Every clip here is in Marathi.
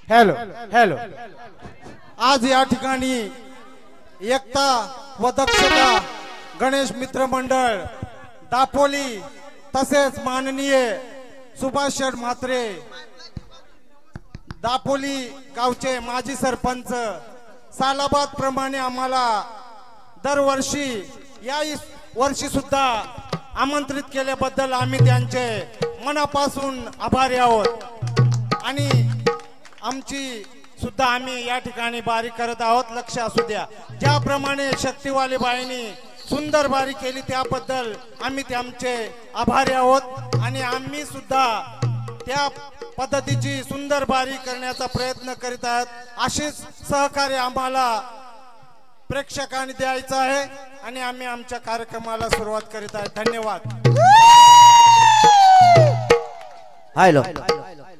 हॅलो हॅलो आज या ठिकाणी एकता व दक्षता गणेश मित्र मंडळ दापोली तसेच माननीय सुभाष शेठ म्हात्रे दापोली गावचे माजी सरपंच सालाबाद प्रमाणे आम्हाला दरवर्षी या वर्षी सुद्धा आमंत्रित केल्याबद्दल आम्ही त्यांचे मनापासून आभारी आहोत आणि आमची सुद्धा आम्ही या ठिकाणी बारी करत आहोत। लक्ष असू द्या ज्याप्रमाणे शक्तिवाली बाईंनी सुंदर बारी केली त्याबद्दल आम्ही त्यांचे आभारी आहोत आणि आम्ही सुद्धा त्या पद्धतीची सुंदर बारी करण्याचा प्रयत्न करीत आहोत। असेच सहकार्य आम्हाला प्रेक्षकांनी द्यायचं आहे आणि आम्ही आमच्या कार्यक्रमाला सुरुवात करीत आहोत। धन्यवाद। Hello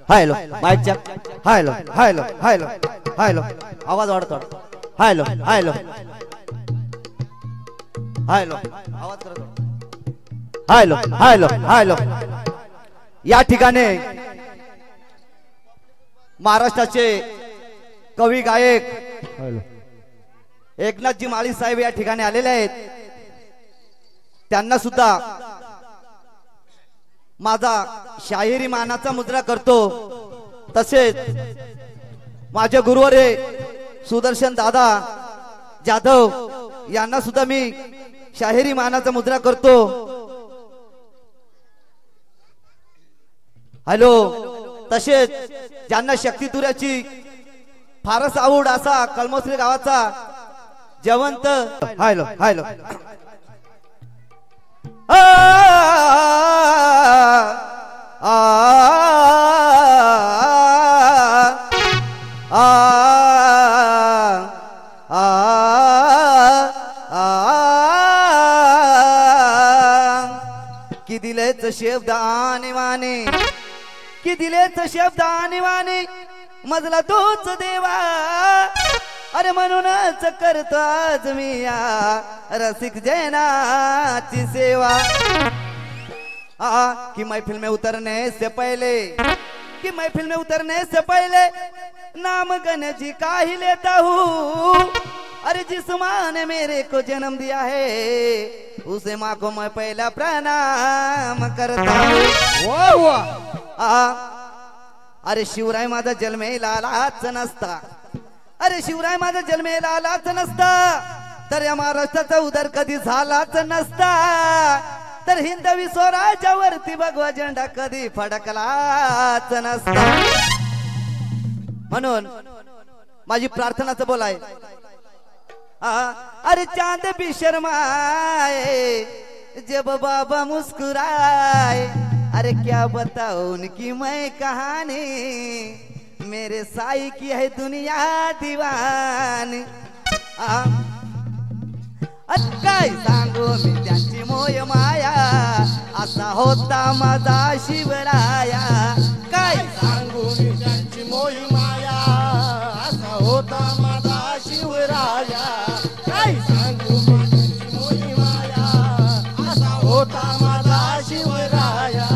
hello mic check hello hello hello hello आवाज वाढतो हॅलो हॅलो हॅलो आवाज करतो हॅलो हॅलो हॅलो या ठिकाणी महाराष्ट्राचे कवी गायक एकनाथजी माळी साहेब या ठिकाणी आलेले आहेत। त्यांना सुद्धा माझा शाहिरी मानाचा मुद्रा करतो। तसेच माझे गुरुवर्य सुदर्शन दादा जाधव यांना सुद्धा मी शाहिरी मानाचा मुद्रा करतो। हॅलो तसेच ज्यांना शक्तितुऱ्याची फारच आवड असा कलमश्री गावाचा जवंत हॅलो हॅलो कि दिलेच शब्द आणीवाने कि दिलेच शब्द आणीवाने मजला तोच देवा अरे म्हणूनच करतो आज मी या रसिक जैनाची सेवा। कि महफिल में उतरने से पहले कि महफिल में उतरने से पहले नाम गणेश जी का ही लेता हूँ। अरे जिस माँ ने मेरे को जन्म दिया है उसे माँ को मैं पहला प्रणाम करता हूँ। अरे शिवराय माझा जन्मेला लाच नसता अरे शिवराय माझा जन्मेला आलाच नसता तर या महाराष्ट्राचा उदर कधी झालाच नसता तर हिंदवी स्वराज्यावरती भगवा झेंडा कधी फडकलाच नसता। म्हणून माझी प्रार्थनाच बोलाय अरे चांद भी शर्माए जब बाबा मुस्कुराए अरे क्या बताऊं उनकी मैं कहानी मेरे साई की है दुनिया दीवानी। काय सांगू मी त्यांची मोय माया असा होता माझा शिवराया। काय सांगू मी त्यांची मोय माया असा होता माझा शिवराया। काय सांगू मी त्यांची मोय माया असा होता माझा शिवराया।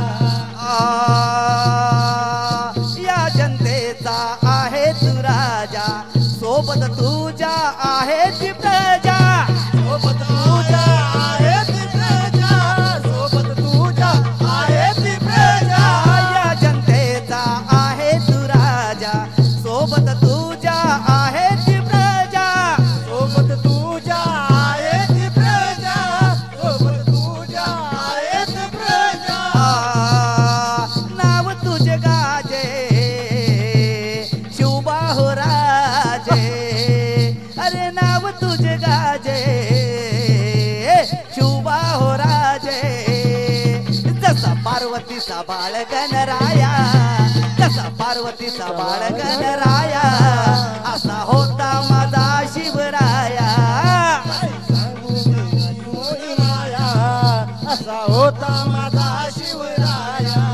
आहे तू राजा सोबत तुझ्या आहे ती प्रजा सोबत तुझ्या आहे ती प्रजा सोबत तुझ्या आहे ती प्रजा। या जनतेचा आहे तू राजा सोबत तुझ्या आहे ती प्रजा सोबत तुझ्या आहे ती प्रजा सोबत तुझ्या आहे ती प्रजा। नाव तुझे गाजे अरे नाव तुझे गाजे शुभा हो राजे। जसा पार्वतीचा बाळ गणराया जसा पार्वतीचा बाळ गणराया असा होता माझा शिवराया। असा होता माझा शिवराया।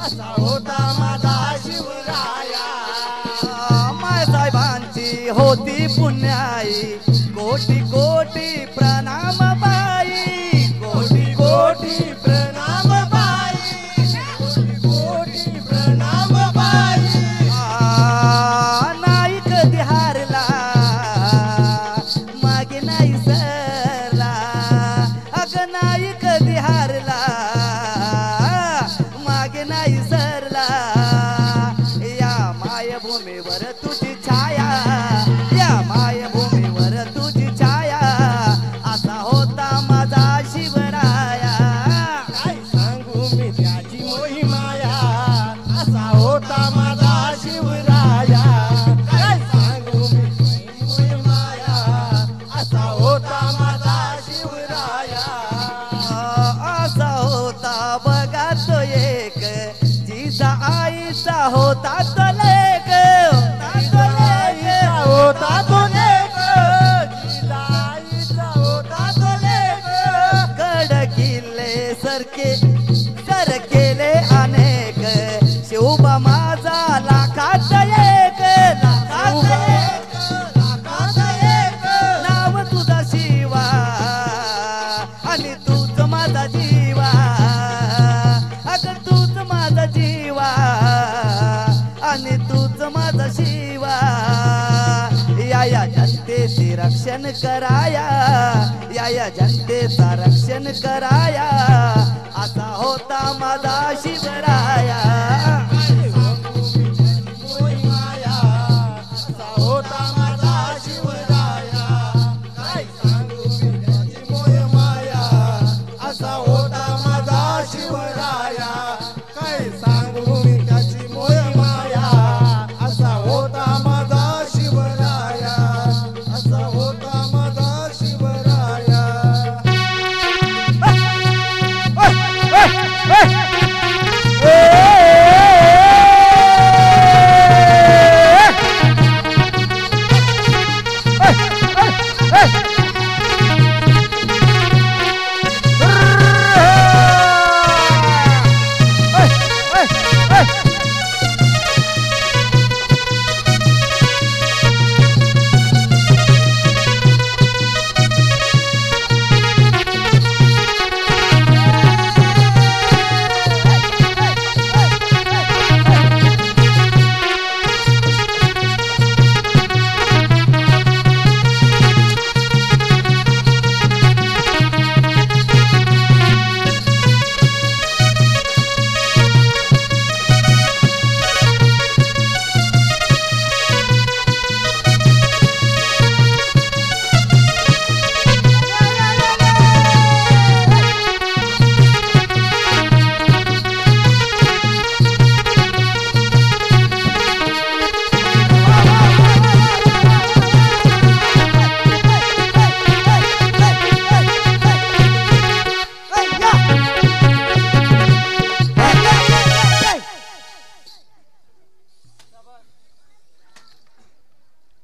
असा होता माझा शिवराया। मायसाहेबांची होती पुण्याई कोटी कोटी प्रणाम बाई कोटी कोटी प्रणाम बाई कोटी कोटी बघा तो एक जिजा आईचा होता तो लेक होता तो लेक जिजा आईचा होता तो लेक गड किल्ले सर केले अनेक शिवबा माझा लाखात एक नाव तुझा शिवा आणि तूच माझा जीवा अगं तूच माझा जीवा आणि तूच माझा शिवा या जनतेचे रक्षण कराया या जनतेचा रक्षण कराया असा होता माझा शिवराया होता माझा शिवराया काय सांगू मी त्याची मोह माया असा होता माझा शिवराया काय सांगू मी त्याची मोह माया असा होता माझा शिवराया असा होता माझा शिवराया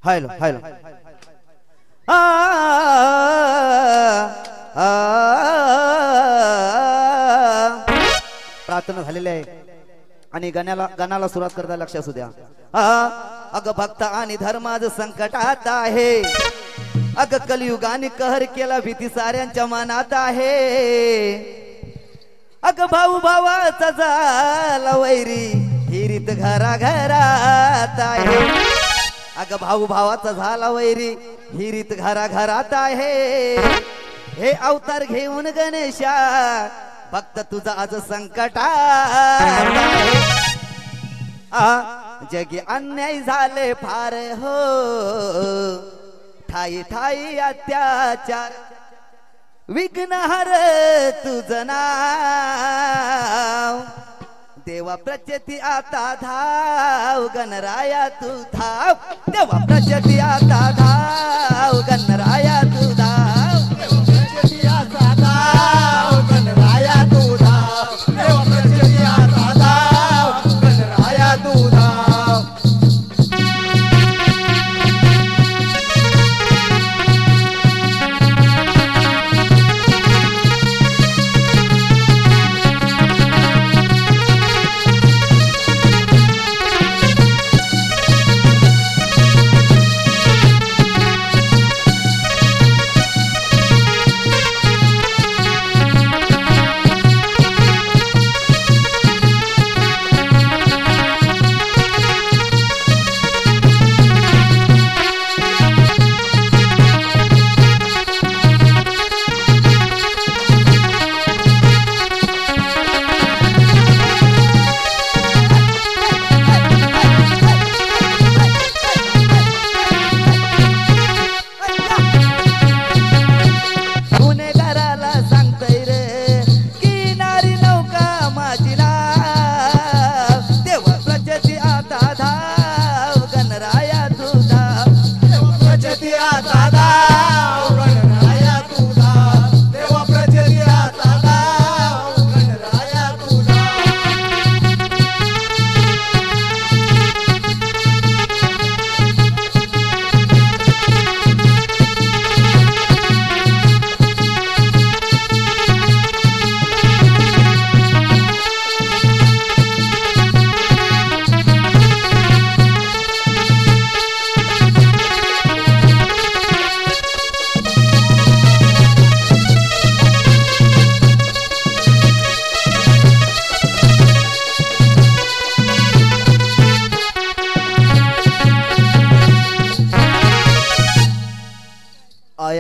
हायलो हायलो प्रार्थना झालेली आहे आणि गाण्याला सुरुवात करता लक्ष असू द्या अग भक्त आणि धर्माज संकटात आहे अग कलियुगाने कहर केला भीती साऱ्यांच्या मनात आहे अग भाऊ भावाचा झाला वैरी हिरीत घरा घरात आहे अग भाऊ भावाचा झाला वैरी हिरीत घरा घरात आहे हे अवतार घेऊन गणेशा फक्त तुझा आज संकटात जगी अन्याय झाले फार हो ठाई ठाई अत्याचार विघ्नहर तुझं नाव देवा प्रचिती आता धाव गणराया तू धाव देवा प्रचिती आता धाव गणराया तू धाव प्रचिती आता धाव गणराया तू धाव देवा प्रचिती आता धाव गणराया तू धाव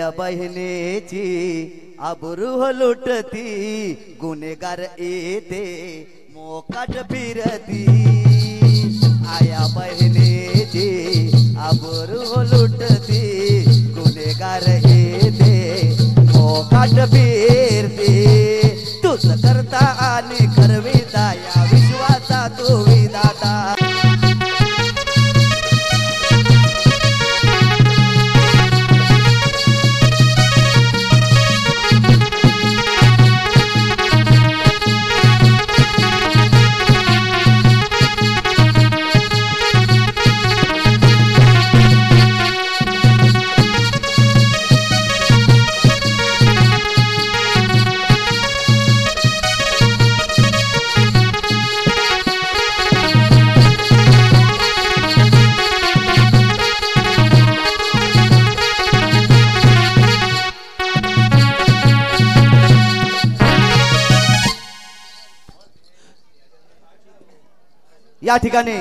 माया बहिणीची आबरू लुटती गुन्हेगार येते मोकाट फिरती आया बहिणीची आबरू लुटती गुन्हेगार येते मोकाट फिरती तूच करता आणि करविता या विश्वाचा तू विधाता या ठिकाणी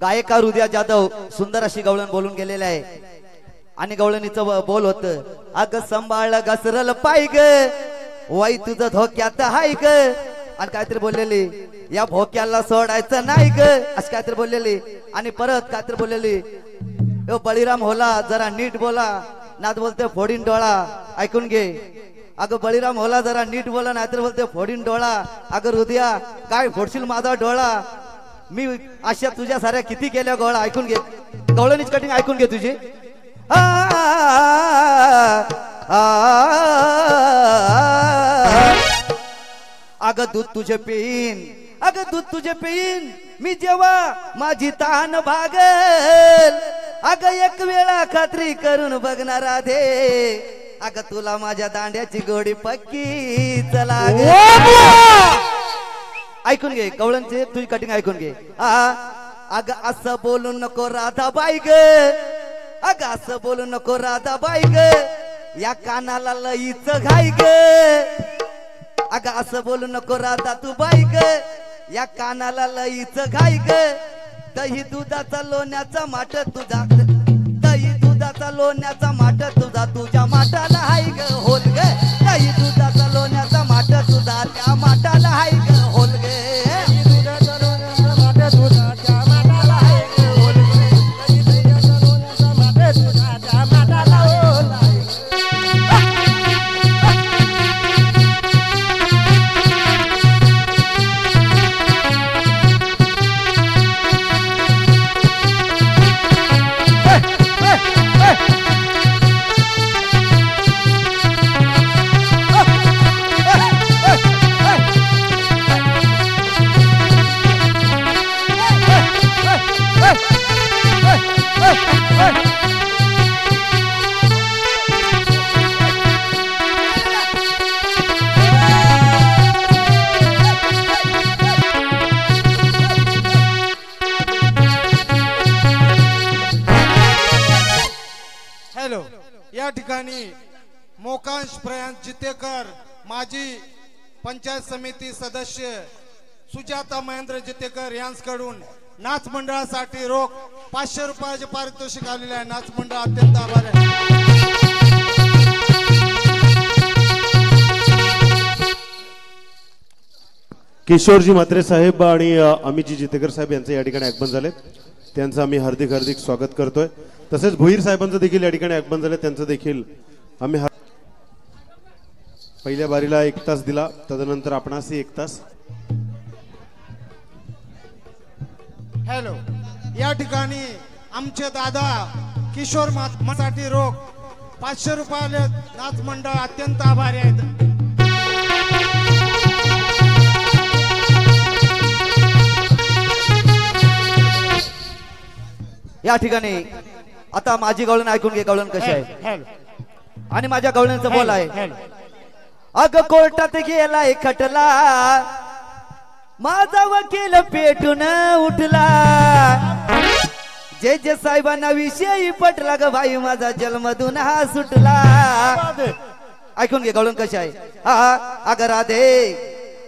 गायिका हृदया जाधव सुंदर अशी गवळण बोलून गेलेले आहे आणि गवळणीचं बोल होत अग संभाळ घसरल पाय ग वाई तुझं धोक्यात हाय ग आणि काहीतरी बोललेली या भोक्याला सोडायचं नाही ग असं काहीतरी बोललेली आणि परत काहीतरी बोललेली बळीराम होला जरा नीट बोला नात बोलते फोडीन डोळा ऐकून घे अगं बळीराम होला जरा नीट बोला नाहीतर बोलते फोडीन डोळा अगं हृदया काय फोडशील माझा डोळा मी अशा तुझ्या साऱ्या किती केल्या गोळा ऐकून घे गवळणीच कटिंग ऐकून घे तुझी अगं दूध तुझे पेन अगं दूध तुझे पेन मी जेव्हा माझी तान भागल अगं एक वेळा खात्री करून बघणार राधे अगं तुला माझ्या दांड्याची गोडी पक्की चला ऐकून घे कवळणचे तुझी कटिंग ऐकून घे अगं असं बोलू नको राधाबाई ग अगं असं बोलू नको राधाबाई ग या कानाला लईच घाई ग अगं असं बोलू नको राधा तू बाई ग या कानाला लईच घाई ग दही दुधाचा लोण्याचा माठ तुझा दही दुधाचा लोण्याचा माठ तुझा तुझ्या माठाला हाय ग होल ग दही दुधाचा लोण्याचा माठ तुझा त्या माठाला हाय ग होल ग दुधाचा लोण्याचा माठ तुझा त्या माठाला हाय ग होल ग दही दुधाचा लोण्याचा माठ तुझा त्या माठाला होल या ठिकाणी मोकांश प्रयांश जितेकर माजी पंचायत समिती सदस्य सुजाता महेंद्र जितेकर यांच्याकडून नाच मंडळासाठी रोख 500 रुपयाचे पारितोषिक आलेले आहे नाच मंडळ अत्यंत आभारी आहे किशोरजी म्हात्रे साहेब आणि अमितजी जितेकर साहेब यांचे या ठिकाणी आगमन झाले त्यांचं आम्ही हार्दिक हार्दिक स्वागत करतोय तसेच भोईर साहेबांचं देखील या ठिकाणी आगमन झाले त्यांचं देखील आम्ही पहिल्या बारीला 1 तास दिला तदनंतर आपणासही 1 तास हॅलो या ठिकाणी आमचे दादा किशोर साठी रोख 500 रुपयाले नाच मंडळ अत्यंत आभारी आहेत या ठिकाणी आता माझी गवळण ऐकून घे गवळण कशी आहे आणि माझ्या गवळणीचं बोल आहे अग कोर्टात गेलाय खटला माझा वकील पेटून उठला जे जे साहेबांना विषयी पटला ग भाई माझा जन्मधून हा सुटला ऐकून घे गवळण कशी आहे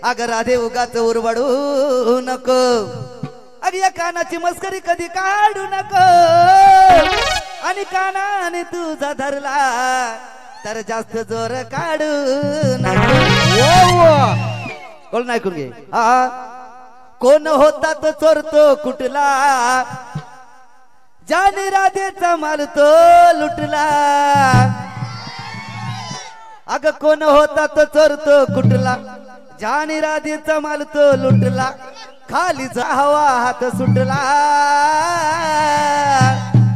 अग राधे उगाच उरबडू नको अग या कानाची मस्करी कधी काढू नको आणि कानाने तुझा धरला तर जास्त जोर काढू बोल नाही ऐकून घे कोण होता तो चोरतो कुठला जानी राधेचा माल तो लुटला अग कोण होता तो चोरतो कुठला जानी राधेचा माल तो लुटला खालीचा हवा हात सुटला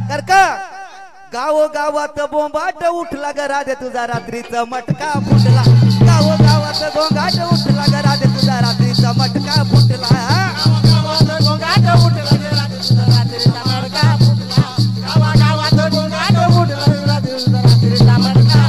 कर का गावो गावात बोंबाट उठला ग राधे तुझा रात्रीचा मटका फुटला गावो गावात गोंगाट उठला ग राधे तुझा रात्रीचा मटका फुटला गावात गोंगाट उठला ग राधे तुझा रात्रीचा मटका फुटला गावात गोंगाट उठला ग राधे तुझा रात्रीचा मटका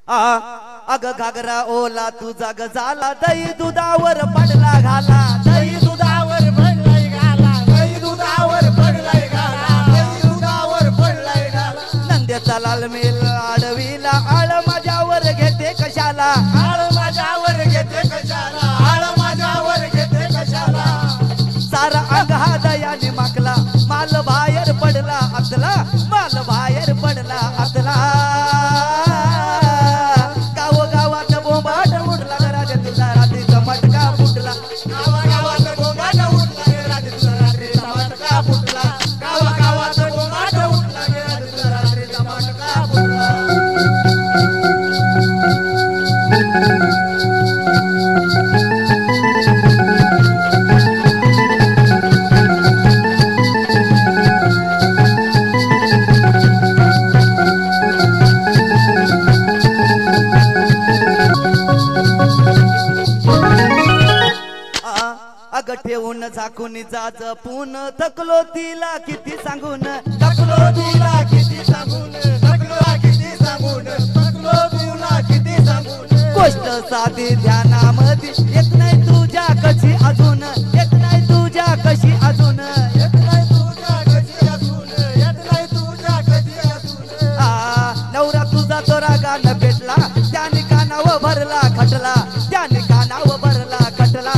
अग घागरा ओला तुझा गजाला दही दुधावर पडला घाला दही दुधावर पडलाय घाला दही दुधावर पडलाय घाला दही दुधावर पडलाय घाला नंद्याचा लाल मेल आडवीला आळ माझ्यावर घेते कशाला आळ माझ्यावर घेते कशाला आळ माझ्यावर घेते कशाला सारा अंग हा दयाने माकला माल बाहेर पडला आतला माल बाहेर पडला आतला मटका फुटला गावागावात गोंगाट उठला गे राधे तुझा रात्रीचा मटका फुटला गावागावात गोंगाट उठला गे राधे तुझा रात्रीचा मटका फुटला अग ठेवून झाकून जाज पून थकलो तिला किती सांगून थकलो तिला किती सांगून थकलो किती सांगून थकलो तुला किती सांगून गोष्ट साधी ध्यानामध्ये येत नाही तुझ्या कशी अजून येत नाही तुझ्या कशी अजून येत नाही तुझ्या कशी अजून येत नाही तुझ्या कशी अजून नवरा तुझा तो रागानं भेटला त्याने कानावर भरला खटला त्याने कानावर भरला खटला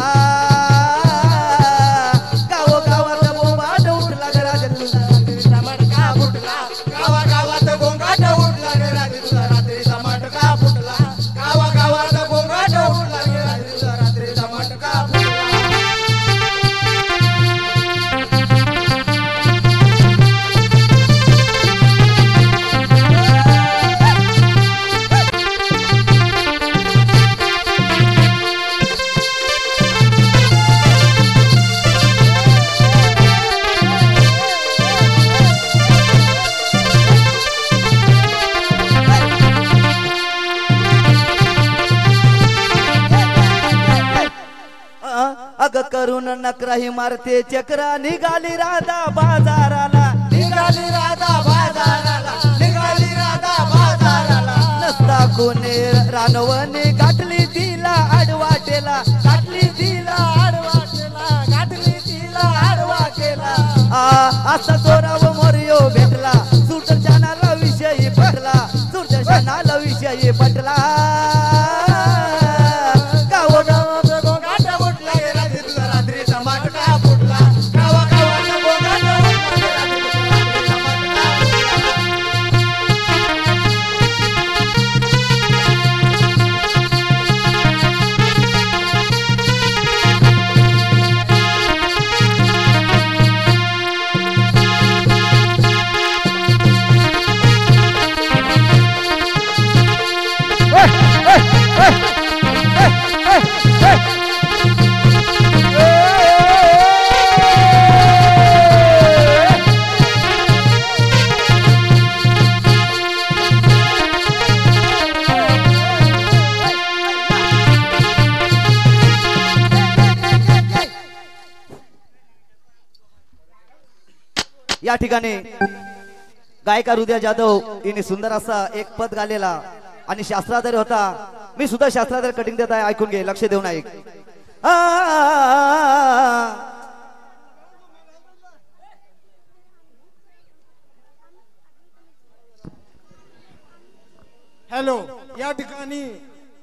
अग करून नकराही मारते चक्रा निघाली राधा बाजाराला निघाली राधा बाजाराला निघाली राधा बाजाराला नसता कोणी रानवने गाठली तिला आडवाटेला गाठली तिला आडवाटेला गाठली तिला आडवा केला असा चोराव मोर्यो भेटला सुदर्शनाला विषयी पटला सुदर्शनाला विषयी पटला या ठिकाणी गायिका हृदया जाधव हिने सुंदर असा एक पद गालेला आणि शास्त्राधारी होता. मी सुद्धा शास्त्राधारी कटिंग देत आहे, ऐकून घे, लक्ष देऊन ऐक. हॅलो, या ठिकाणी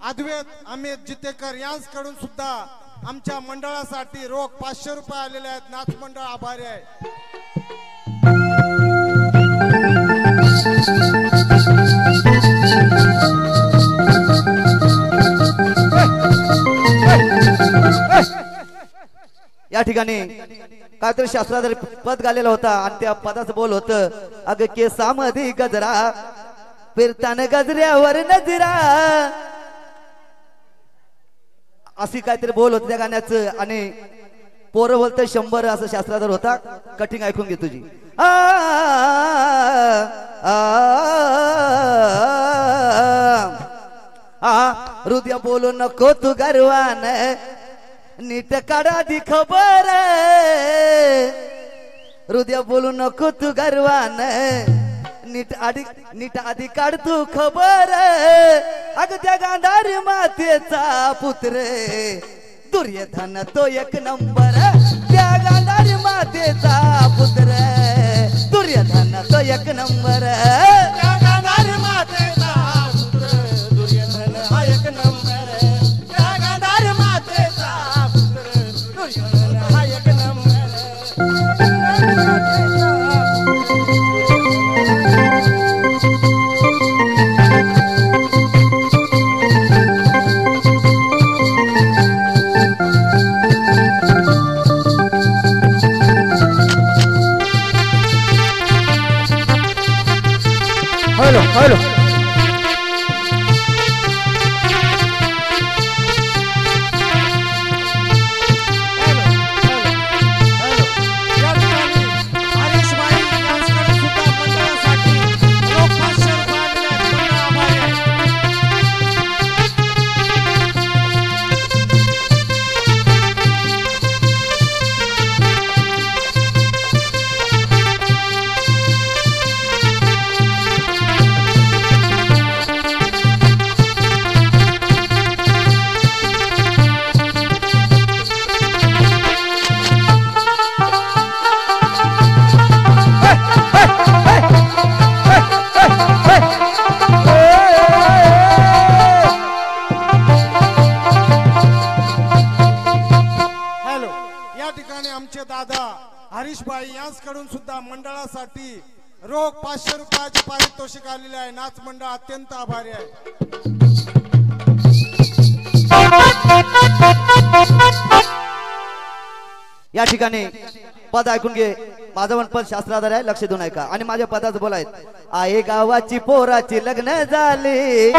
अद्वैत अमित जितेकर यांच्याकडून सुद्धा आमच्या मंडळासाठी रोख 500 रुपये आलेले आहेत. नाच मंडळ आभारी आहे. या ठिकाणी काहीतरी शास्त्राधारी पद गालेला होता आणि त्या पदाचं बोल होतं, अग केसामध्ये गजरा फिरताना गजऱ्यावर नजरा, अशी काहीतरी बोल होत त्या गाण्याचं. आणि पोरं बोलत 100 असं शास्त्राधार होता. कटिंग ऐकून घे तुझी. हृदय बोलू नको तू गर्वान, नीट काढा दी खबर. हृदय बोलू नको तू गर्वान, नीट आधी काढ तू खबर. अग त्या गांधारी मातेचा पुत्र दुर्योधन तो एक नंबर. त्या गांधारी मातेचा पुत्र दुर्योधन तो एक नंबर. त्या गांधारी मातेचा पुत्र दुर्योधन हा एक नंबर. त्या गांधारी मातेचा पुत्र दुर्योधन हा एक नंबर. हॅलो हॅलो हरीशबाई यांच्याकडून सुद्धा मंडळासाठी रोख 500 रुपयाचे पारितोषिक आलेले आहे. नाच मंडळ अत्यंत आभारी आहे. या ठिकाणी पद ऐकून घे. माझं पण पद शास्त्राधार आहे, लक्ष देऊन ऐका. आणि माझ्या पदाचं बोलायत. आहे गावाची पोराची लग्न झाली,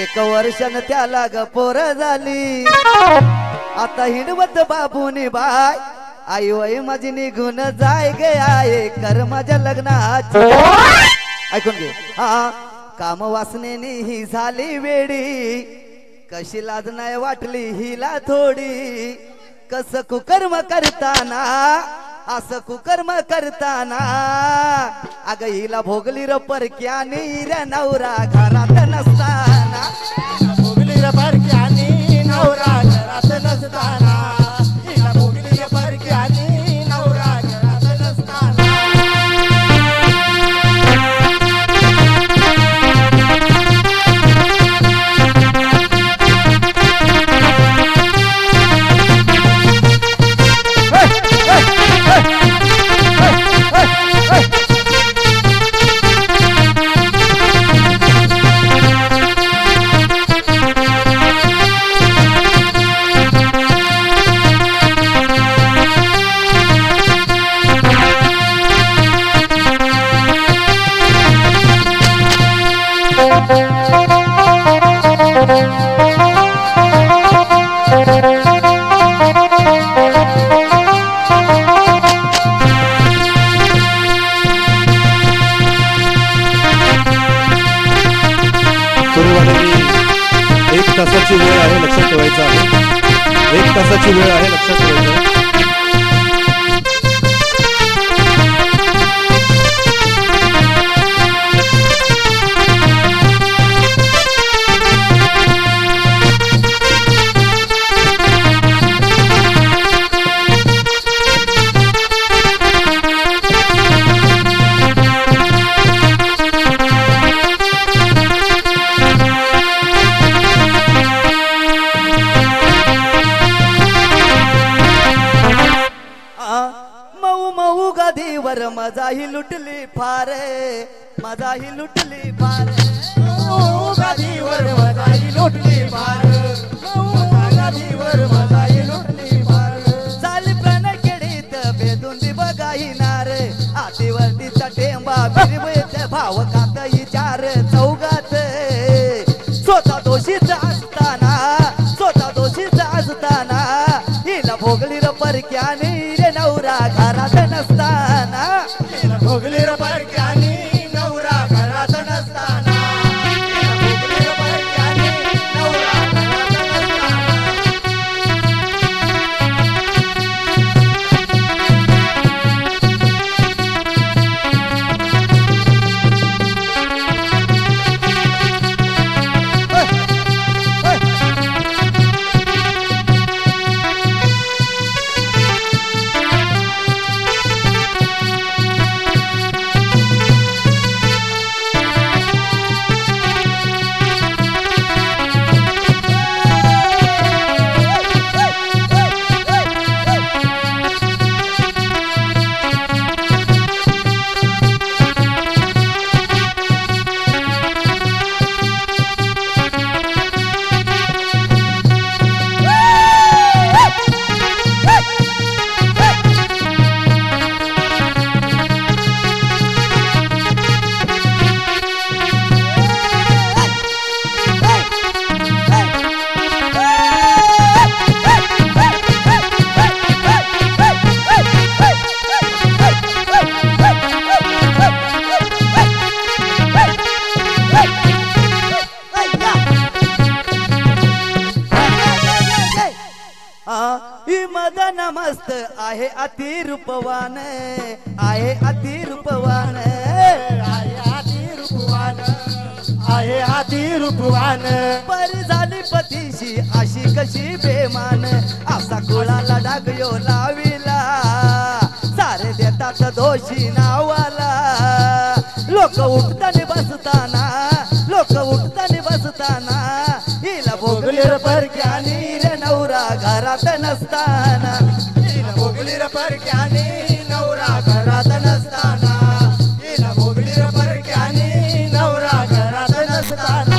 1 वर्षानं त्याला ग पोर झाली. आता हिंडवत बाबूनी बाय, आई वय माझी निघून जाय गे आहे कर माझ्या लग्नाची. ऐकून घे. हा काम वासनेने ही झाली वेडी, कशी लाज नाही वाटली हिला थोडी. कस कुकर्म करताना असं कुकर्म करताना, अग हिला भोगली र परक्याने रे नवरा घरात नसताना. भोगली र परक्याने नवरा घरात नसताना. हिला भोगली र परक्याने नवरा घरात नसताना. तासाची वेळ आहे, लक्षात ठेवायचं आहे. 1 तासाची वेळ आहे, लक्षात ठेवायचं. मजा ही लुटली फार मजा ही लुटली फार गादीवर मजा ही लुटली फार गादीवर मजा ही लुटली फार चाल प्राण केडीत बेदुंदी बघाही नार आतीवरतीचा टेंबा बिरबेत भाव कातही चार चौगात स्वतः दोषीच असताना स्वतः दोषीच असताना हिला भोगली र परक्याने रे नवरा घरात नसताना हिला भोगली र परक्याने नवरा घरात नसताना हिला भोगली र परक्याने नवरा घरात मदन मस्त आहे अति रूपवान आहे अति रूपवान आहे अति रूपवान आहे अति रूपवान पर झाली पतीशी अशी कशी बेमान असा कुळाला डागयो लाविला सारे देतात दोषी नावाला लोक उठताना बसताना लोक उठताना बसताना हिला भोगली र परक्याने रे नवरा घरात नसताना हिला भोगली र परक्याने नवरा घरात नसताना हिला भोगली र परक्याने नवरा घरात नसताना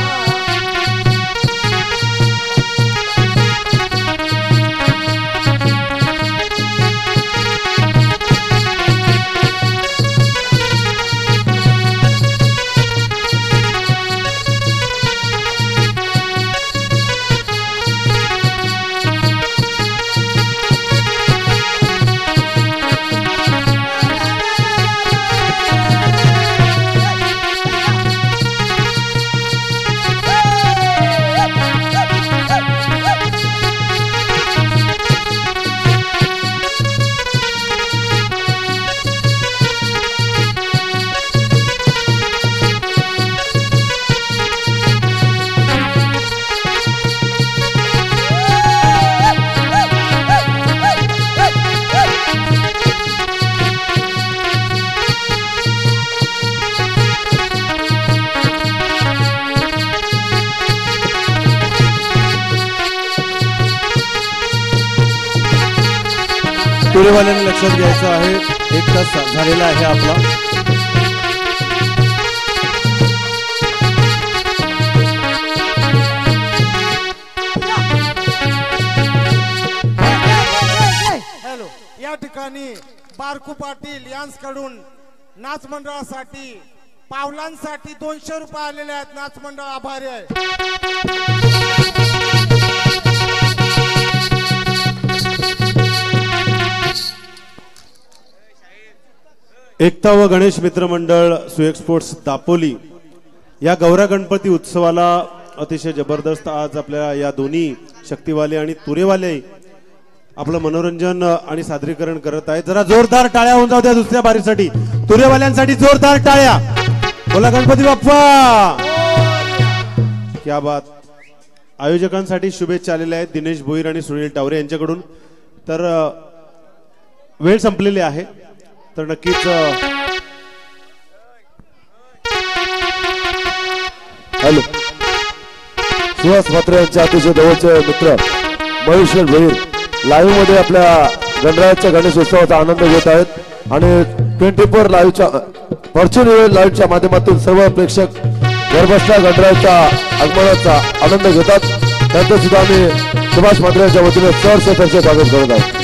टोळेवाल्यांनी लक्षात घ्यायचं आहे 1 तास झालेला आहे आपला हॅलो या ठिकाणी बारकू पाटील यांच्याकडून नाच मंडळासाठी पावलांसाठी 200 रुपये आलेले आहेत नाच मंडळ आभारी आहे एकता व गणेश मित्र मंडळ सुएक स्पोर्ट्स दापोली या गौरा गणपती उत्सवाला अतिशय जबरदस्त आज आपल्या या दोन्ही शक्तीवाले आणि तुरेवाले आपलं मनोरंजन आणि सादरीकरण करत आहेत जरा जोरदार टाळ्या होऊन जाऊ द्या दुसऱ्या बारीसाठी तुरेवाल्यांसाठी जोरदार टाळ्या बोला गणपती बाप्पा क्या बात आयोजकांसाठी शुभेच्छा आलेल्या आहेत दिनेश भोईर आणि सुनील टावरे यांच्याकडून तर वेळ संपलेली आहे तर नक्कीच हॅलो सुहास म्हात्रे यांचे अतिशय जवळचे मित्र महेश्वर भोईर लाईव्ह मध्ये आपल्या गणरायाच्या गणेशोत्सवाचा आनंद घेत आहेत आणि 24 लाईव्हच्या व्हर्च्युअल लाईव्हच्या माध्यमातून सर्व प्रेक्षक घरबसल्या गणरायाच्या आगमनाचा आनंद घेतात. त्यांचं सुद्धा आम्ही सुभाष म्हात्रे यांच्या वतीने सहर्ष स्वागत करत आहोत.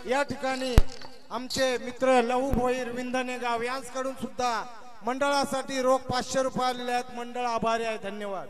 या ठिकाणी आमचे मित्र लहू भोईर विंधने गाव यांच्याकडून सुद्धा मंडळासाठी रोख 500 रुपये आलेले आहेत. मंडळ आभारी आहे. धन्यवाद.